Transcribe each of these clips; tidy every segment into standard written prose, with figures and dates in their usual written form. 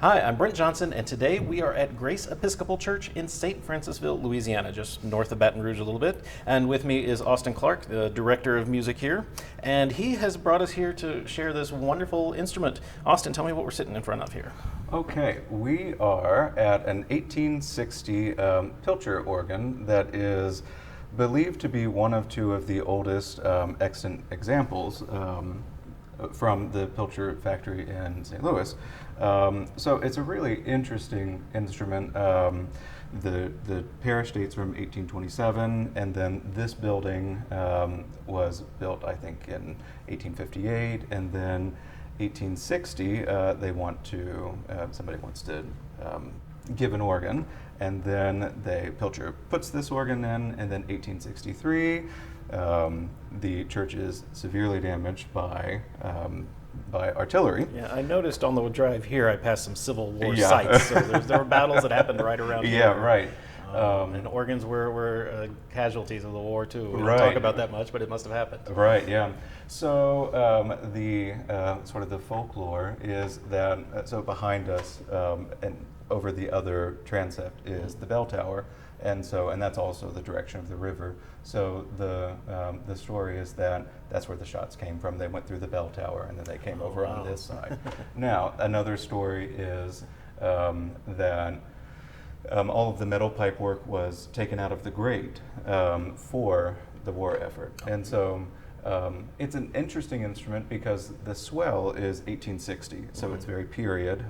Hi, I'm Brent Johnson, and today we are at Grace Episcopal Church in St. Francisville, Louisiana, just north of Baton Rouge a little bit. And with me is Austin Clark, the director of music here, and he has brought us here to share this wonderful instrument. Austin, tell me what we're sitting in front of here. Okay, we are at an 1860 Pilcher organ that is believed to be one of two of the oldest extant examples from the Pilcher factory in St. Louis. So it's a really interesting instrument. The parish dates from 1827, and then this building was built, I think, in 1858, and then 1860, somebody wants to give an organ, and then Pilcher puts this organ in, and then 1863, the church is severely damaged by artillery. Yeah, I noticed on the drive here, I passed some Civil War sites, so there were battles that happened right around here. Yeah, right. And organs were casualties of the war too. We Right. don't talk about that much, but it must have happened. Right, yeah. So the sort of the folklore is that, so behind us and over the other transept is the bell tower, and that's also the direction of the river. So the story is that that's where the shots came from. They went through the bell tower and then they came over on this side. Now, another story is that all of the metal pipework was taken out of the grate for the war effort. And so it's an interesting instrument because the swell is 1860, so it's very period.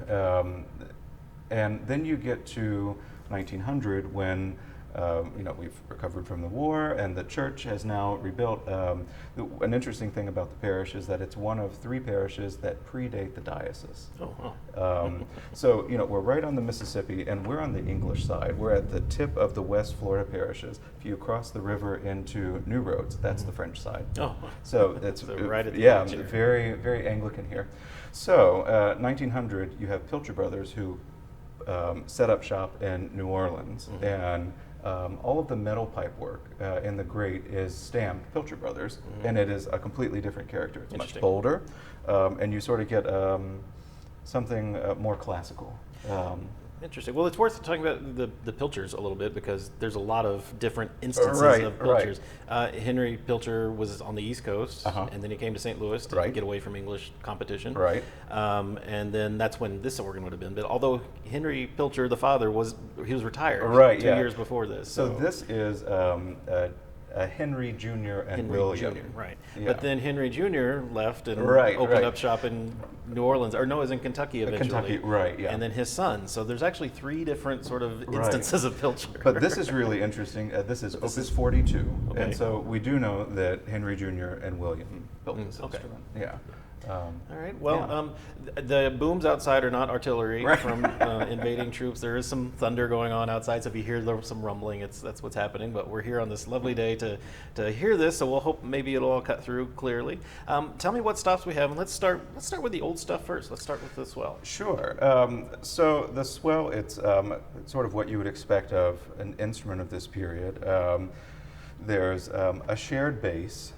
And then you get to 1900 when we've recovered from the war and the church has now rebuilt. An interesting thing about the parish is that it's one of three parishes that predate the diocese. So we're right on the Mississippi and we're on the English side. We're at the tip of the West Florida parishes. If you cross the river into New Roads, that's the French side. So it's right at the edge here. very, very Anglican here. So 1900, you have Pilcher brothers who set up shop in New Orleans, and all of the metal pipe work in the grate is stamped Pilcher Brothers, and it is a completely different character. It's much bolder, and you sort of get something more classical. Interesting. Well, it's worth talking about the Pilchers a little bit because there's a lot of different instances of Pilchers. Right. Henry Pilcher was on the East Coast, and then he came to St. Louis to get away from English competition. Right. And then that's when this organ would have been. But although Henry Pilcher, the father, was retired 2 years before this. So this is Henry Jr. and William. Jr., right. Yeah. But then Henry Jr. left and opened up shop in New Orleans, or no, it was in Kentucky eventually. Kentucky, right, yeah. And then his son. So there's actually three different sort of instances of Pilcher. But this is really interesting. This is Opus 42. Okay. And so we do know that Henry Jr. and William built this instrument. Yeah. All right. Well, the booms outside are not artillery from invading troops. There is some thunder going on outside, so if you hear some rumbling, that's what's happening. But we're here on this lovely day to hear this, so we'll hope maybe it'll all cut through clearly. Tell me what stops we have, and let's start with the old stuff first. Let's start with the swell. Sure. So the swell, it's sort of what you would expect of an instrument of this period. There's a shared bass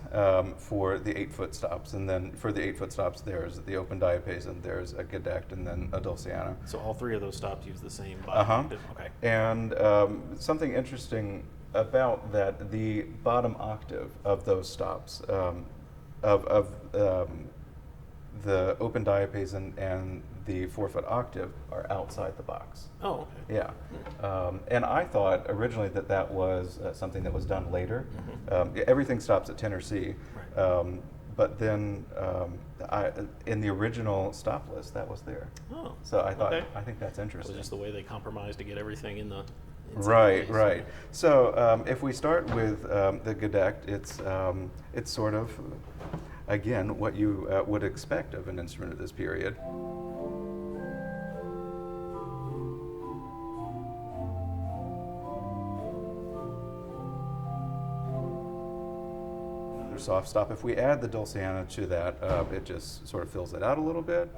for the 8-foot stops, and then for the 8-foot stops, there's the open diapason, there's a gedect, and then a dulciana. So all three of those stops use the same bottom. Okay. And something interesting about that, the bottom octave of those stops, of the open diapason and the 4-foot octave are outside the box. Oh, okay. Yeah. And I thought originally that was something that was done later. Everything stops at tenor C. Right. But then in the original stop list, that was there. Oh. So I think that's interesting. So just the way they compromised to get everything in the Right. So if we start with the gedect, it's sort of, again, what you would expect of an instrument of this period. Another soft stop. If we add the dulciana to that, it just sort of fills it out a little bit.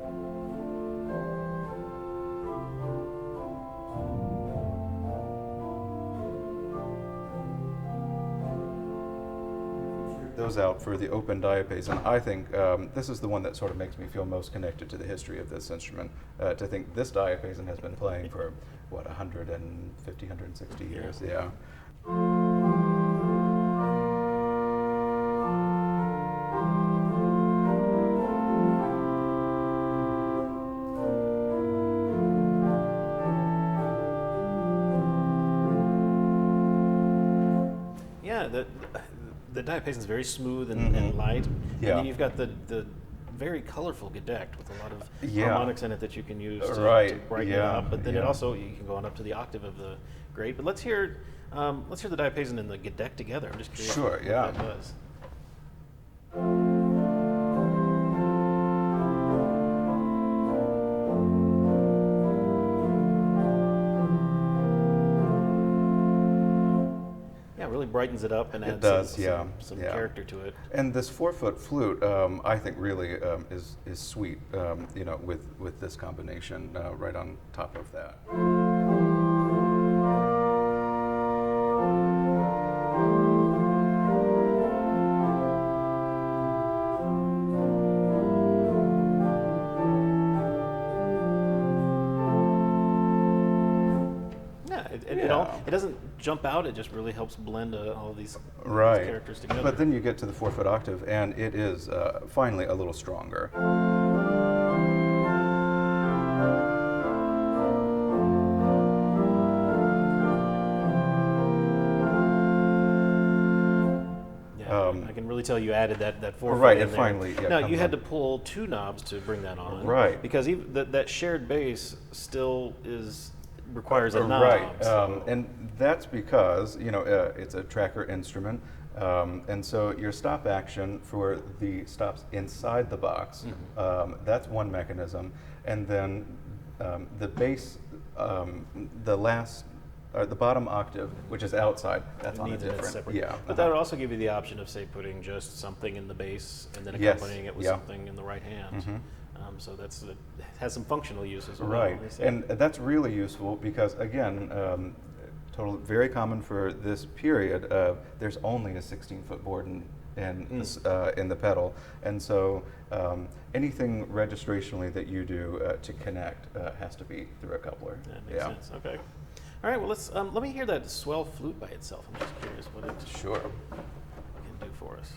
those out for the open diapason. I think this is the one that sort of makes me feel most connected to the history of this instrument. To think this diapason has been playing for, what, 150, 160 years? Yeah. The diapason is very smooth and light. Yeah. And then you've got the very colorful gedect with a lot of harmonics in it that you can use to brighten it up. But then it also, you can go on up to the octave of the grade. But let's hear the diapason and the gedect together. I'm just curious what that does. Really brightens it up and adds some character to it. And this 4-foot flute, I think, really is sweet. With this combination right on top of that. It doesn't jump out, it just really helps blend all these characters together. But then you get to the 4-foot octave, and it is finally a little stronger. I can really tell you added that 4-foot right, in it there. finally Now, you had to pull 2 knobs to bring that on. Right. Because even that shared bass still requires a knob. Right, and that's because it's a tracker instrument, and so your stop action for the stops inside the box, that's one mechanism, and then the bass, the bottom octave, which is outside, that's on a different. Separate. But that would also give you the option of, say, putting just something in the bass and then accompanying it with something in the right hand. So it has some functional use as well. Right, and that's really useful because, again, very common for this period. There's only a 16-foot board in the pedal, and so anything registrationally that you do to connect has to be through a coupler. That makes sense. Okay. All right. Well, let me hear that swell flute by itself. I'm just curious what it can do for us.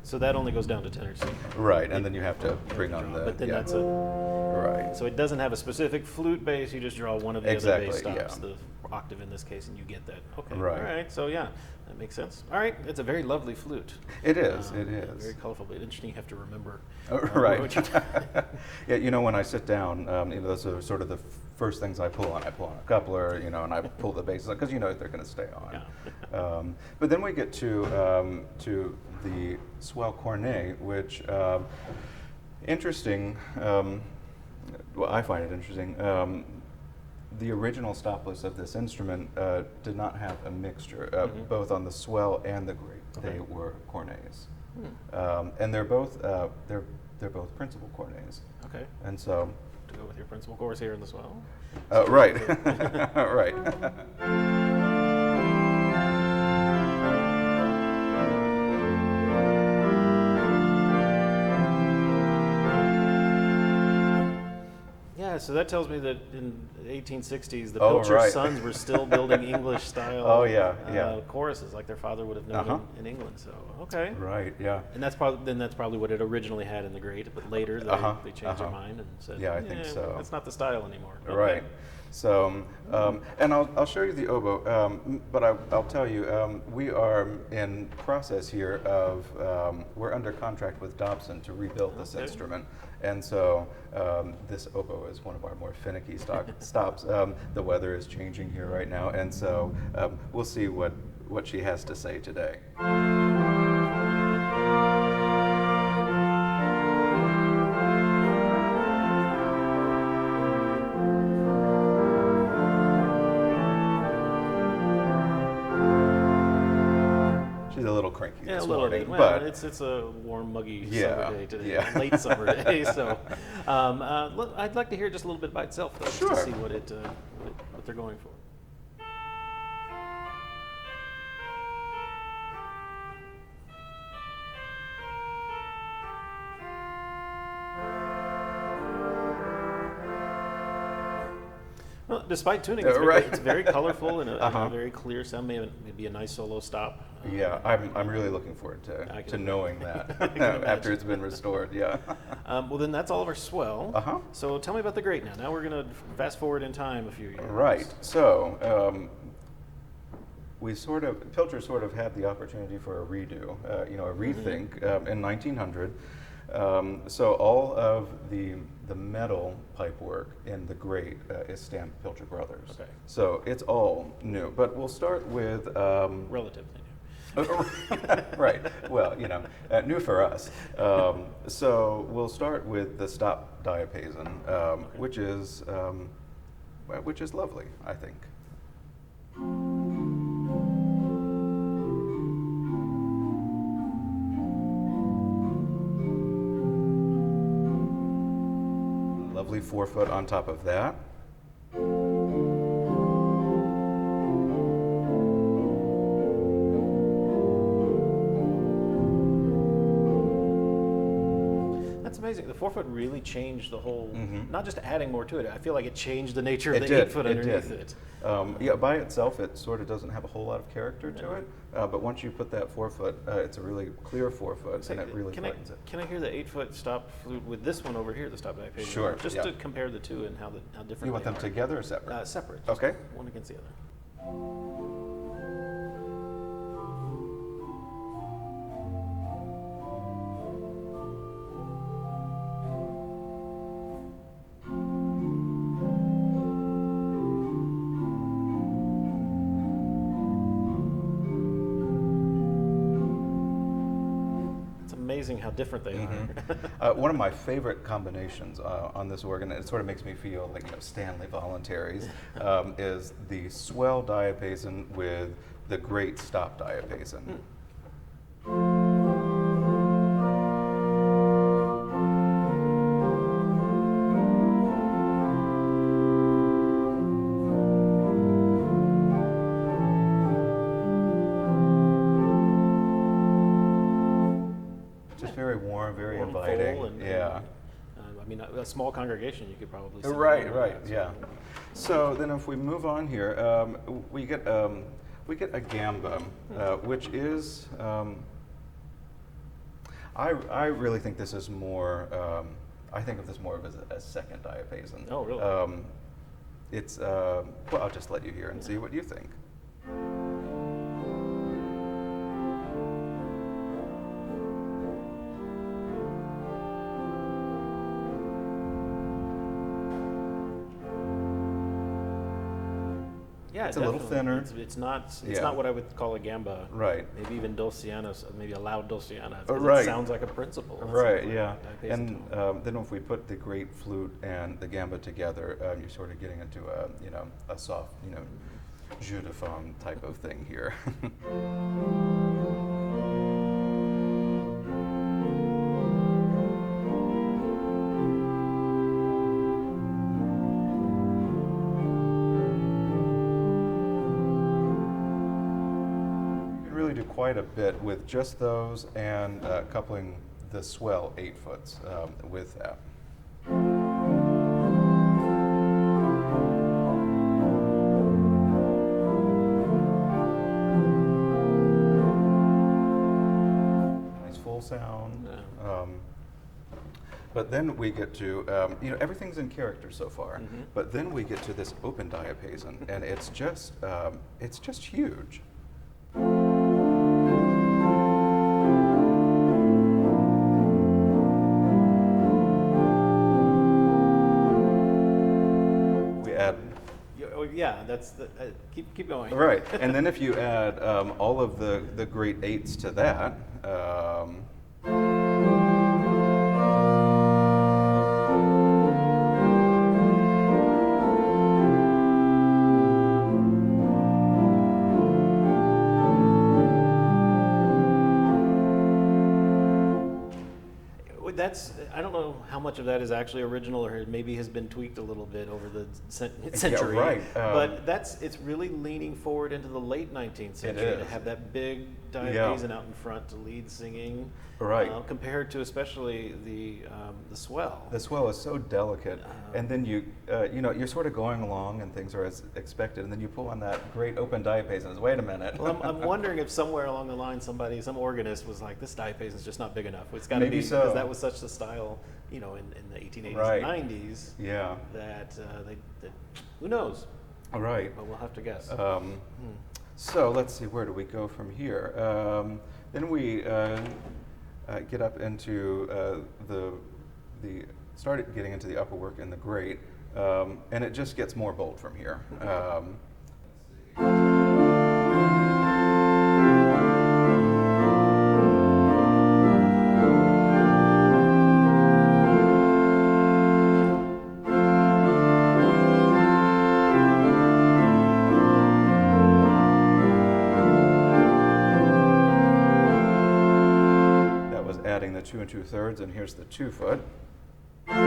So that only goes down to tenor C. Right, and then you have to bring on the. But then that's a. Right. So it doesn't have a specific flute bass. You just draw one of the other bass stops, the octave in this case, and you get that. Okay. Right. All right. So that makes sense. All right. It's a very lovely flute. It is. It is. Very colorful, but interesting. You have to remember. Right. When I sit down, those are sort of the first things I pull on. I pull on a coupler, and I pull the basses because they're going to stay on. Yeah. But then we get to the swell cornet, which interesting. Well, I find it interesting. The original stop list of this instrument did not have a mixture, both on the swell and the grate. Okay. They were cornets, and they're both principal cornets. Okay. And so, to go with your principal chorus here in the swell. Right, right. So that tells me that in the 1860s, the Pilcher sons were still building English-style choruses, like their father would have known in England. So right, yeah. And that's probably what it originally had in the grate, but later they changed their mind and said, I think so. That's not the style anymore. Right. So, and I'll show you the oboe, but I'll tell you, we are in process here of, we're under contract with Dobson to rebuild this instrument. And so this oboe is one of our more finicky stops. The weather is changing here right now, and so we'll see what she has to say today. little cranky Yeah, this a little morning, bit. Well, but it's a warm, muggy Yeah, summer day today, yeah. late summer day. So, I'd like to hear just a little bit by itself, though, just Sure. to see what they're going for. Well, despite tuning, Right. it's very colorful and Uh-huh. a very clear sound. Maybe a nice solo stop. yeah, I'm really looking forward I to can- knowing that I can after imagine. it's been restored. Yeah. Well, then that's all of our swell. Uh-huh. So tell me about the great now. Now we're going to fast forward in time a few years. Right. So Pilcher sort of had the opportunity for a redo, a rethink in 1900. So all of the metal pipe work in the grate is stamped Pilcher Brothers. Okay. So it's all new. But we'll start with Relatively new. right. Well, new for us. So we'll start with the stop diapason, which is lovely, I think. Lovely 4-foot on top of that. That's amazing. The 4-foot really changed the whole, Mhm. not just adding more to it. I feel like it changed the nature of It the did, 8-foot it underneath did. it. Yeah, by itself, it sort of doesn't have a whole lot of character to Yeah. it. But once you put that 4-foot, it's a really clear 4-foot, and it really brightens it. Can I hear the 8-foot stop flute with this one over here, the stop diapason? Sure, Just yeah. to compare the two and how different You want they them are. together or separate? Separate. Just Okay. one against the other. It's amazing how different they are. One of my favorite combinations on this organ, and it sort of makes me feel like Stanley Voluntaries, is the swell diapason with the great stop diapason. Just very warm, very Warm, inviting. full, and- yeah. I mean, a small congregation, you could probably see. Right, right, yeah. So then, if we move on here, we get a gamba, which is I really think this is more. I think of this more as a second diapason. Oh, really? It's well, I'll just let you hear and see what you think. Yeah, It's a little definitely. thinner. It's not Yeah. not what I would call a gamba. Right. Maybe even dulciana, maybe a loud dulciana. Right. It sounds like a principal. It Right, sounds like yeah. a diapason And tone. then if we put the great flute and the gamba together, you're sort of getting into a soft, jeu de femme type of thing here. You can really do quite a bit with just those and coupling the swell 8-foots with that. Nice full sound. Yeah. But then we get to, everything's in character so far. Mhm. But then we get to this open diapason, and it's just huge. We add Yeah, that's keep going. right, and then if you add all of the great 8s to that. You I don't know how much of that is actually original or maybe has been tweaked a little bit over the century. Yeah, right. But it's really leaning forward into the late 19th century to have that big diapason out in front to lead singing. Right. Compared to especially the swell. The swell is so delicate, and then you're sort of going along and things are as expected, and then you pull on that great open diapason. And wait a minute. Well, I'm wondering if somewhere along the line some organist was like, this diapason is just not big enough. It's got to be, because that was such the style, in the 1880s and 90s. Yeah. That who knows? All right. But we'll have to guess. So let's see, where do we go from here? Then we get up into the started getting into the upper work in the great, and it just gets more bold from here. Adding the 2 2/3, and here's the 2 foot. And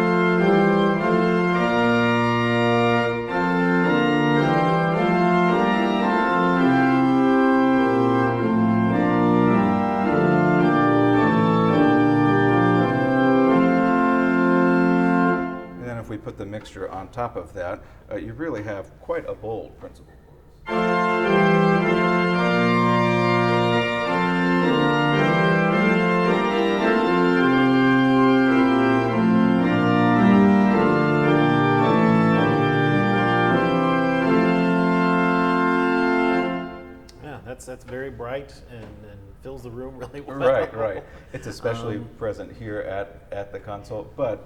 then if we put the mixture on top of that, you really have quite a bold principal chorus. That's very bright and fills the room really well. Right. It's especially present here at the console, but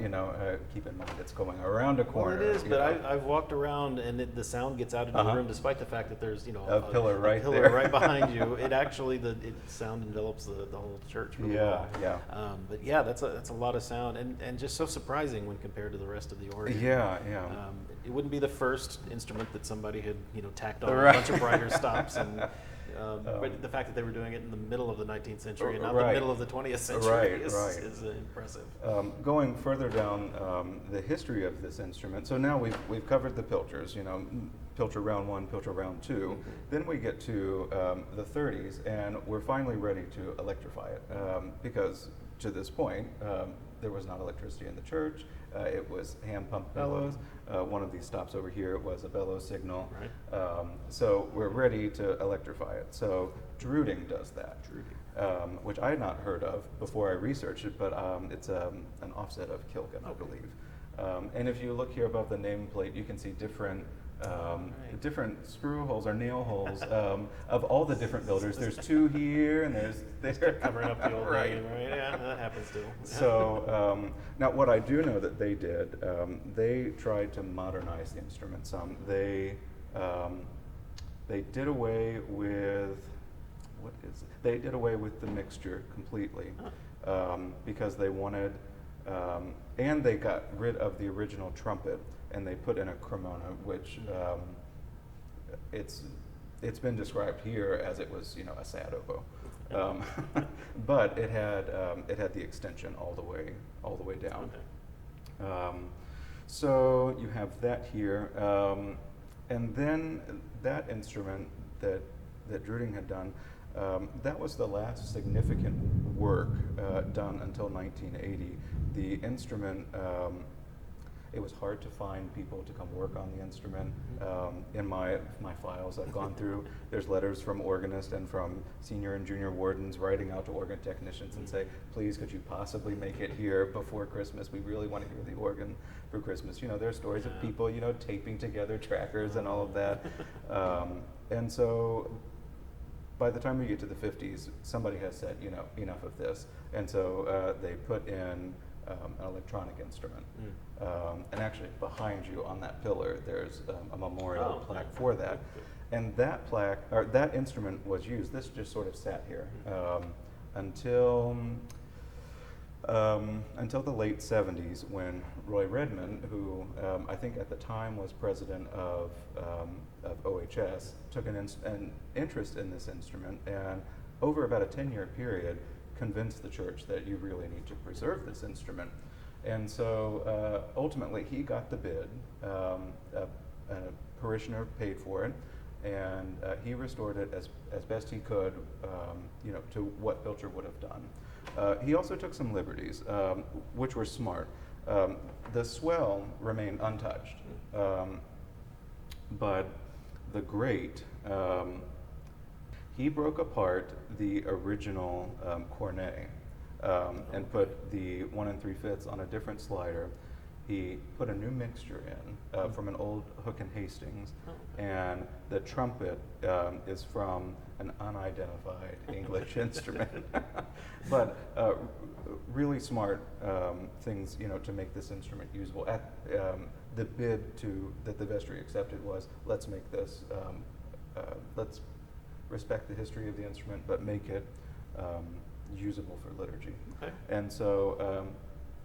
keep in mind it's going around a corner. Well, it is, but I've walked around and the sound gets out into the room, despite the fact that there's a pillar right there, right behind you. It actually sound envelops the whole church. Really well. But yeah, that's a lot of sound and just so surprising when compared to the rest of the organ. Yeah. It wouldn't be the first instrument that somebody had tacked on a bunch of brighter stops and. But the fact that they were doing it in the middle of the 19th century and not the middle of the 20th century is impressive. Going further down the history of this instrument, so now we've covered the Pilchers, Pilcher round 1, Pilcher round 2. Mm-hmm. Then we get to the 30s, and we're finally ready to electrify it because to this point there was not electricity in the church. It was hand-pumped bellows. One of these stops over here was a bellows signal. Right. So we're ready to electrify it. So Druding does that, which I had not heard of before I researched it, but it's an offset of Kilken, I believe. And if you look here above the nameplate, you can see different screw holes or nail holes of all the different builders. There's 2 here, and there's covering up the old name, right? Yeah, that happens too. So now, what I do know that they did, they tried to modernize the instrument some. They did away with They did away with the mixture completely because they wanted, and they got rid of the original trumpet. And they put in a Cremona, which it's been described here as it was, a sad oboe, but it had the extension all the way down. Okay. So you have that here, and then that instrument that Druding had done, that was the last significant work done until 1980. The instrument. It was hard to find people to come work on the instrument. In my files I've gone through, there's letters from organists and from senior and junior wardens writing out to organ technicians and say, please, could you possibly make it here before Christmas? We really want to hear the organ for Christmas. There are stories of people, taping together trackers and all of that. And so by the time we get to the 50s, somebody has said, enough of this. And so they put in an electronic instrument. And actually behind you on that pillar, there's a memorial plaque for that. And that plaque, or that instrument was used, this just sort of sat here until the late 70s when Roy Redmond, who I think at the time was president of OHS, took an interest in this instrument, and over about a 10-year period, convince the church that you really need to preserve this instrument. And so ultimately he got the bid, a parishioner paid for it, and he restored it as best he could, to what Pilcher would have done. He also took some liberties, which were smart. The swell remained untouched, but the grate, he broke apart the original cornet and put the 1 3/5 on a different slider. He put a new mixture in from an old Hook and Hastings, and the trumpet is from an unidentified English instrument. But really smart things, to make this instrument usable. The bid that the vestry accepted was, let's make this, let's respect the history of the instrument, but make it usable for liturgy. Okay. And so.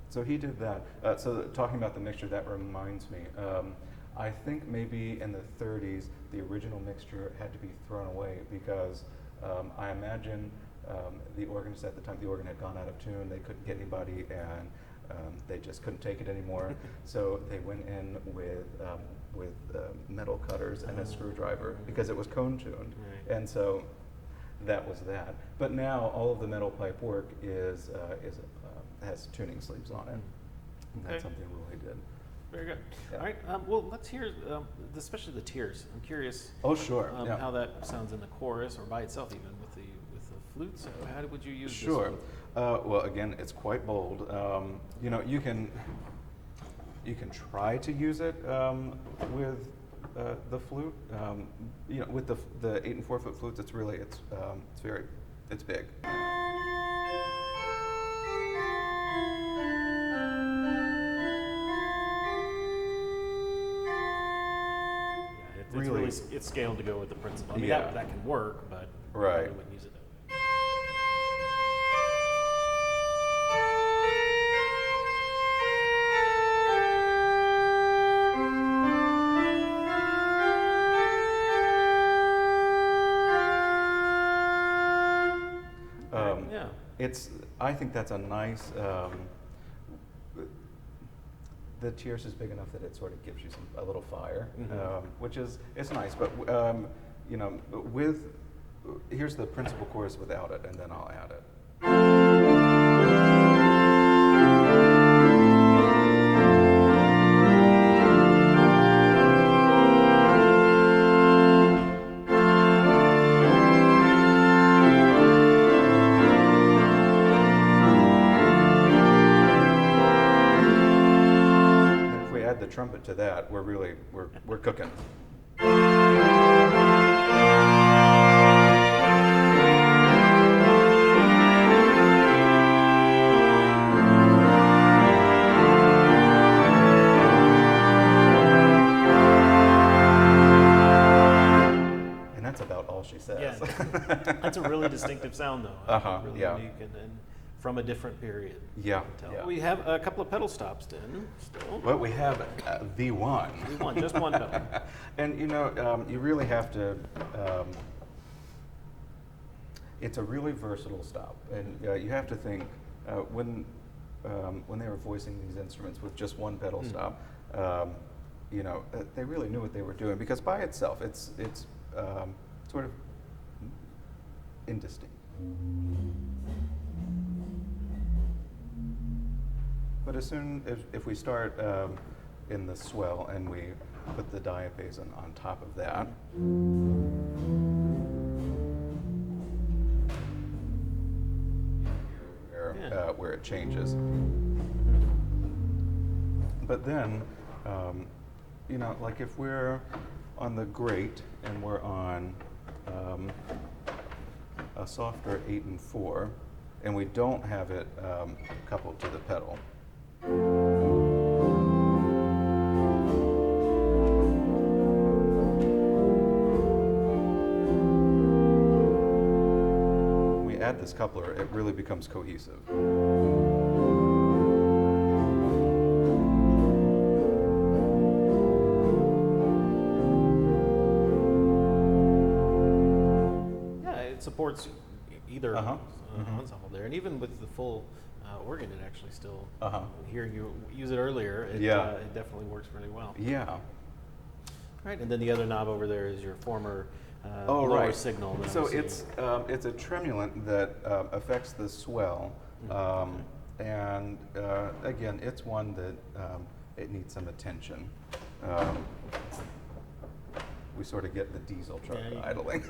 So he did that. So talking about the mixture, that reminds me. I think maybe in the 30s, the original mixture had to be thrown away because I imagine the organist at the time, the organ had gone out of tune. They couldn't get anybody, and they just couldn't take it anymore. So they went in with metal cutters and a screwdriver because it was cone tuned, right. And so that was that. But now all of the metal pipe work has tuning sleeves on it. And that's something we really did. Very good. Yeah. All right. Well, let's hear, especially the tiers. I'm curious. Oh, sure. How that sounds in the chorus or by itself, even with the flute. So, how would you use sure. this? Sure. Well, again, it's quite bold. You can try to use it with the flute. With the 8 4-foot flutes, it's really it's big. It's scaled to go with the principle. I mean, yeah. that can work, but right. I wouldn't use it that way. I think that's a nice. The tierce is big enough that it sort of gives you a little fire, which is nice. But here's the principal chorus without it, and then I'll add it. Trumpet to that, we're cooking. And that's about all she says. Yeah, that's a really distinctive sound, though. Really unique and from a different period. Yeah. We have a couple of pedal stops then, still. Well, we have V1. V1, just one pedal. And you really have to, it's a really versatile stop. And you have to think, when they were voicing these instruments with just one pedal stop, they really knew what they were doing, because by itself, it's sort of indistinct. But as soon if we start in the swell and we put the diapason on top of that, where it changes. But then, like if we're on the grate and we're on a softer 8 and 4, and we don't have it coupled to the pedal. When we add this coupler, it really becomes cohesive. Yeah, it supports either ensemble there, and even with the full organ, it actually still. Hearing you use it earlier, it definitely works really well. Yeah. Right, and then the other knob over there is your former lower signal. So it's a tremulant that affects the swell, and again, it's one that it needs some attention. We sort of get the diesel truck idling.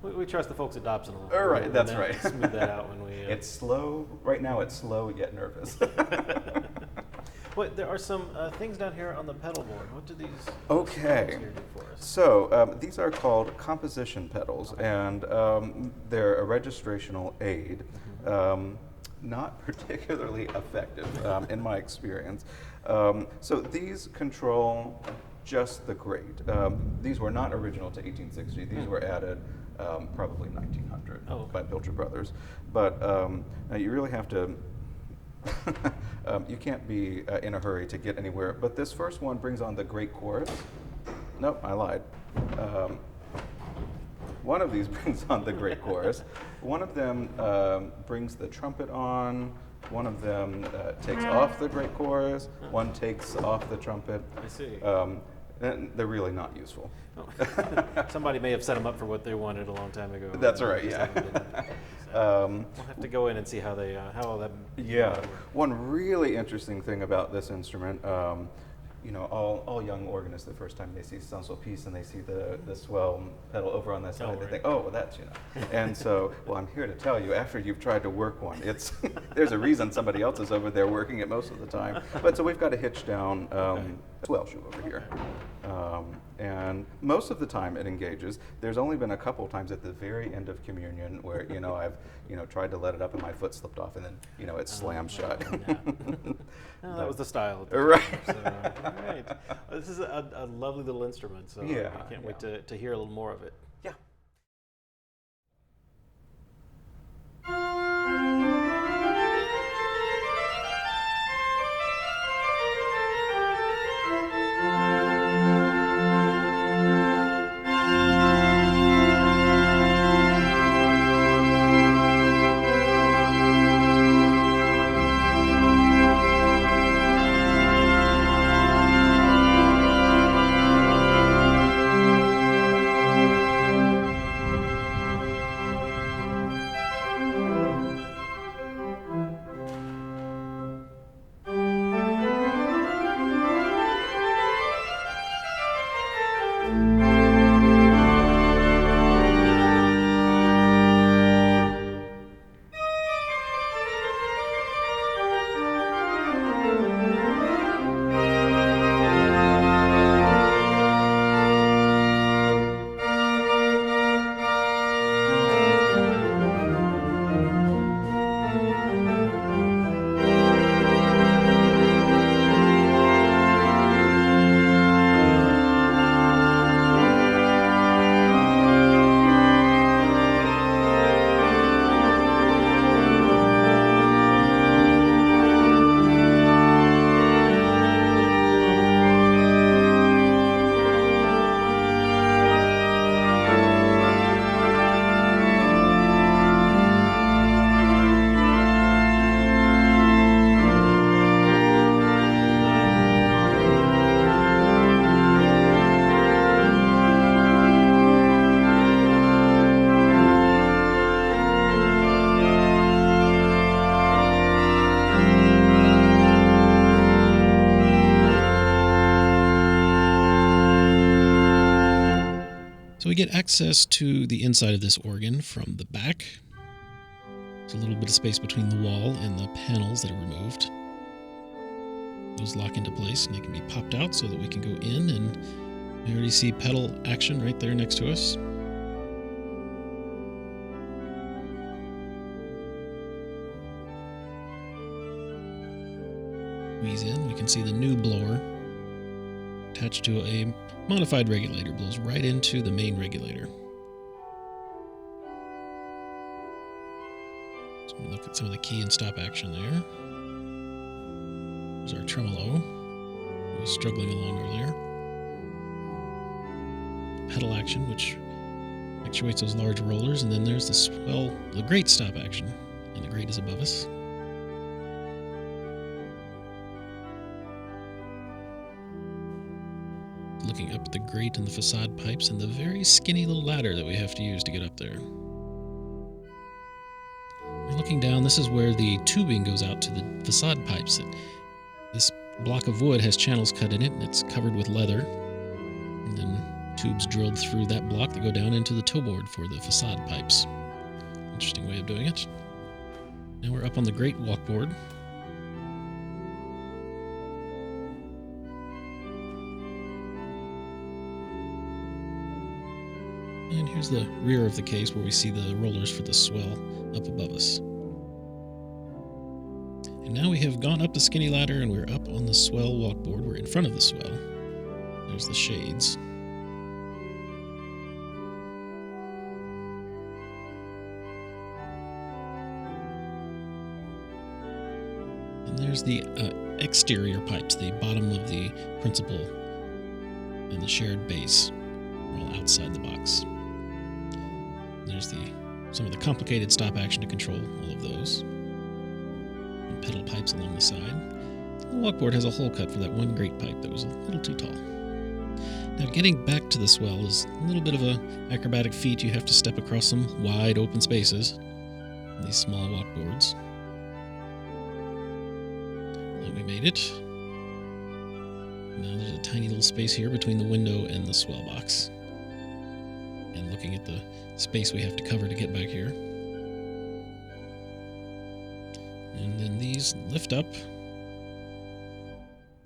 We trust the folks at Dobson a little. All right, that's right. Smooth that out when we. It's slow. Right now, it's slow yet nervous. Well, there are some things down here on the pedal board. What do these? Okay. Here do for us? So these are called composition pedals, and they're a registrational aid. Not particularly effective in my experience. So these control just the grate. These were not original to 1860. These were added probably 1900 by Pilcher Brothers. But you really have to, you can't be in a hurry to get anywhere. But this first one brings on the great chorus. Nope, I lied. One of these brings on the great chorus. One of them brings the trumpet on. One of them takes off the great chorus. One takes off the trumpet. I see. And they're really not useful. Oh. Somebody may have set them up for what they wanted a long time ago. That's right, yeah. We'll have to go in and see how they how all that. Yeah. One really interesting thing about this instrument, you know, all young organists, the first time they see Sans-Sulpice and they see the swell pedal over on that side, they think, oh, well, that's, you know. And so, well, I'm here to tell you, after you've tried to work one, it's there's a reason somebody else is over there working it most of the time. But so we've got a hitch down swell shoe over here. And most of the time it engages. There's only been a couple times at the very end of communion where, you know, I've, you know, tried to let it up and my foot slipped off and then, you know, it slammed shut. Well, that was the style at the right. time, so, all right. Well, this is a lovely little instrument, so I can't wait to hear a little more of it. Yeah. So we get access to the inside of this organ from the back. There's a little bit of space between the wall and the panels that are removed. Those lock into place and they can be popped out so that we can go in, and we already see pedal action right there next to us. Squeeze in, we can see the new blower attached to a modified regulator, blows right into the main regulator. So Look at some of the key and stop action there. There's our tremolo, who was struggling along earlier. Pedal action, which actuates those large rollers, and then there's the grate stop action, and the grate is above us. Looking up at the grate and the facade pipes and the very skinny little ladder that we have to use to get up there. And looking down, this is where the tubing goes out to the facade pipes. This block of wood has channels cut in it, and it's covered with leather. And then tubes drilled through that block that go down into the toe board for the facade pipes. Interesting way of doing it. Now we're up on the grate walkboard. And here's the rear of the case where we see the rollers for the swell up above us. And now we have gone up the skinny ladder and we're up on the swell walkboard. We're in front of the swell. There's the shades. And there's the exterior pipes, the bottom of the principal and the shared base are all outside the box. There's some of the complicated stop action to control all of those. And pedal pipes along the side. The walkboard has a hole cut for that one grate pipe that was a little too tall. Now getting back to the swell is a little bit of an acrobatic feat. You have to step across some wide open spaces on these small walkboards. And we made it. Now there's a tiny little space here between the window and the swell box. And looking at the space we have to cover to get back here. And then these lift up.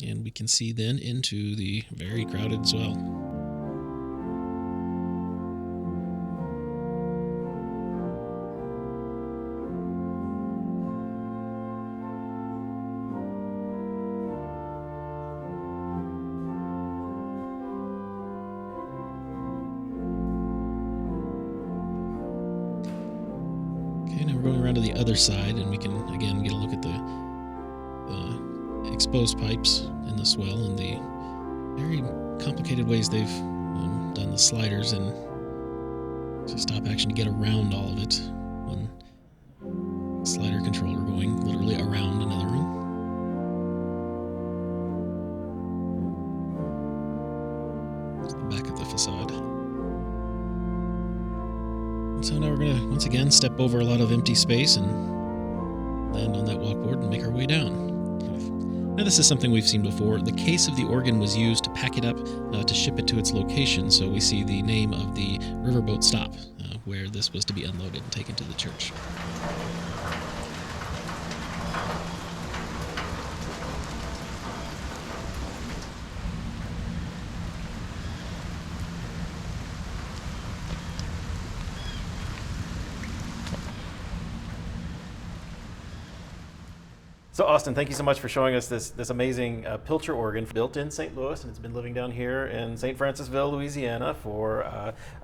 And we can see then into the very crowded swell. Now we're going around to the other side, and we can again get a look at the exposed pipes in the swell and the very complicated ways they've done the sliders and stop action to get around all of it. One slider controller going literally around another one. It's the back of the facade. So now we're going to, once again, step over a lot of empty space and land on that walkboard and make our way down. Now this is something we've seen before. The case of the organ was used to pack it up to ship it to its location, so we see the name of the riverboat stop where this was to be unloaded and taken to the church. So Austin, thank you so much for showing us this amazing Pilcher organ built in St. Louis, and it's been living down here in St. Francisville, Louisiana for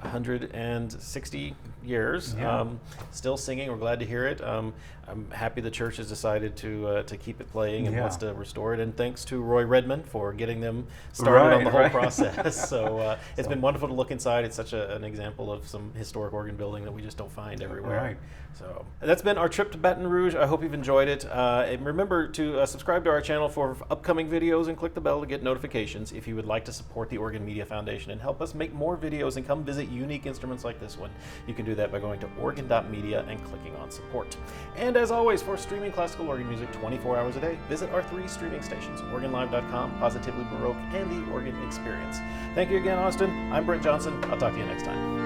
160 years. Yeah. Still singing. We're glad to hear it. I'm happy the church has decided to keep it playing and wants to restore it. And thanks to Roy Redmond for getting them started on the whole process. So it's been wonderful to look inside. It's such an example of some historic organ building that we just don't find everywhere. Right. So that's been our trip to Baton Rouge. I hope you've enjoyed it. And remember to subscribe to our channel for upcoming videos and click the bell to get notifications if you would like to support the Organ Media Foundation and help us make more videos and come visit unique instruments like this one. You can do that by going to organ.media and clicking on support. And as always, for streaming classical organ music 24 hours a day, visit our 3 streaming stations, organlive.com, Positively Baroque, and the Organ Experience. Thank you again, Austin. I'm Brent Johnson. I'll talk to you next time.